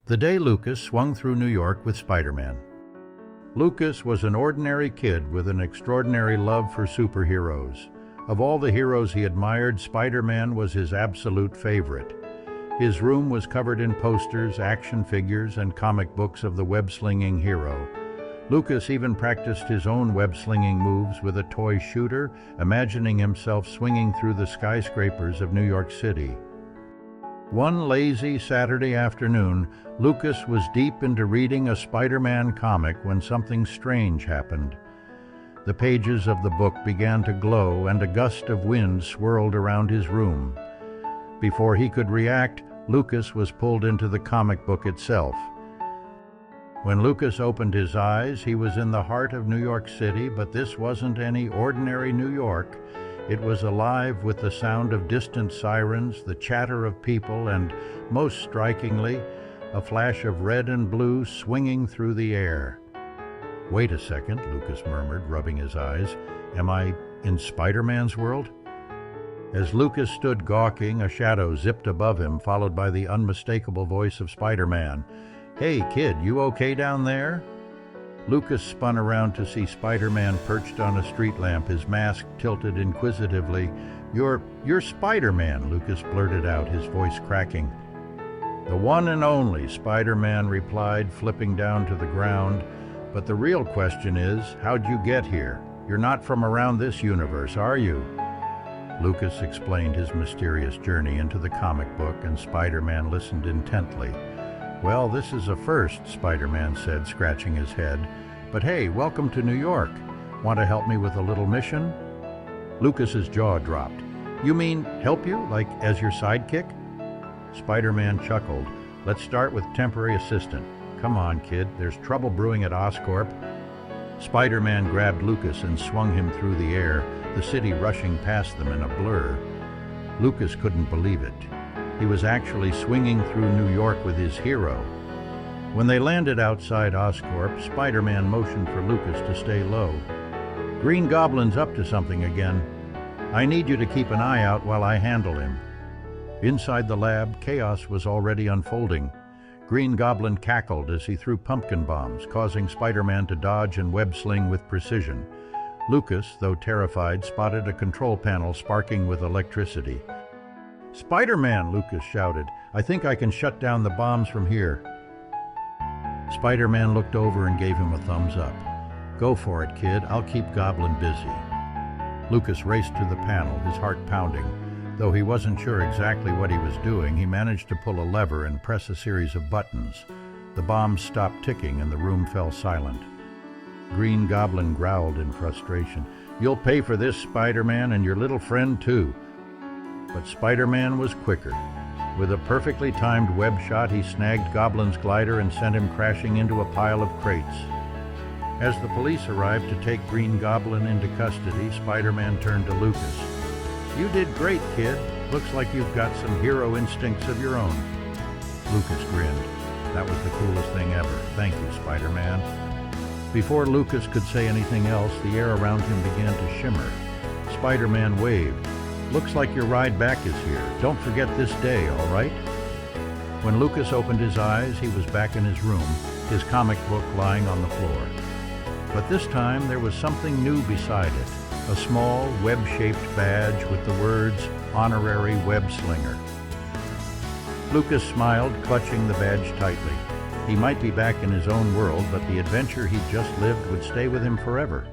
The day Lucas swung through New York with Spider-Man. Lucas was an ordinary kid with an extraordinary love for superheroes. Of all the heroes he admired, Spider-Man was his absolute favorite. His room was covered in posters, action figures, and comic books of the web-slinging hero. Lucas even practiced his own web-slinging moves with a toy shooter, imagining himself swinging through the skyscrapers of New York City. One lazy Saturday afternoon, Lucas was deep into reading a Spider-Man comic when something strange happened. The pages of the book began to glow and a gust of wind swirled around his room. Before he could react, Lucas was pulled into the comic book itself. When Lucas opened his eyes, he was in the heart of New York City, but this wasn't any ordinary New York. It was alive with the sound of distant sirens, the chatter of people, and, most strikingly, a flash of red and blue swinging through the air. "Wait a second," Lucas murmured, rubbing his eyes. "Am I in Spider-Man's world?" As Lucas stood gawking, a shadow zipped above him, followed by the unmistakable voice of Spider-Man. "Hey, kid, you okay down there?" Lucas spun around to see Spider-Man perched on a street lamp, his mask tilted inquisitively. You're Spider-Man," Lucas blurted out, his voice cracking. "The one and only," Spider-Man replied, flipping down to the ground. "But the real question is, how'd you get here? You're not from around this universe, are you?" Lucas explained his mysterious journey into the comic book, and Spider-Man listened intently. "Well, this is a first," Spider-Man said, scratching his head. "But hey, welcome to New York. Want to help me with a little mission?" Lucas's jaw dropped. "You mean help you, like as your sidekick?" Spider-Man chuckled. "Let's start with temporary assistant. Come on, kid, there's trouble brewing at Oscorp." Spider-Man grabbed Lucas and swung him through the air, the city rushing past them in a blur. Lucas couldn't believe it. He was actually swinging through New York with his hero. When they landed outside Oscorp, Spider-Man motioned for Lucas to stay low. "Green Goblin's up to something again. I need you to keep an eye out while I handle him." Inside the lab, chaos was already unfolding. Green Goblin cackled as he threw pumpkin bombs, causing Spider-Man to dodge and web-sling with precision. Lucas, though terrified, spotted a control panel sparking with electricity. "Spider-Man!" Lucas shouted. "I think I can shut down the bombs from here." Spider-Man looked over and gave him a thumbs up. "Go for it, kid. I'll keep Goblin busy." Lucas raced to the panel, his heart pounding. Though he wasn't sure exactly what he was doing, he managed to pull a lever and press a series of buttons. The bombs stopped ticking and the room fell silent. Green Goblin growled in frustration. "You'll pay for this, Spider-Man, and your little friend too." But Spider-Man was quicker. With a perfectly timed web shot, he snagged Goblin's glider and sent him crashing into a pile of crates. As the police arrived to take Green Goblin into custody, Spider-Man turned to Lucas. "You did great, kid. Looks like you've got some hero instincts of your own." Lucas grinned. "That was the coolest thing ever. Thank you, Spider-Man." Before Lucas could say anything else, the air around him began to shimmer. Spider-Man waved. "Looks like your ride back is here. Don't forget this day, all right?" When Lucas opened his eyes, he was back in his room, his comic book lying on the floor. But this time there was something new beside it, a small web-shaped badge with the words, "Honorary Web Slinger." Lucas smiled, clutching the badge tightly. He might be back in his own world, but the adventure he'd just lived would stay with him forever.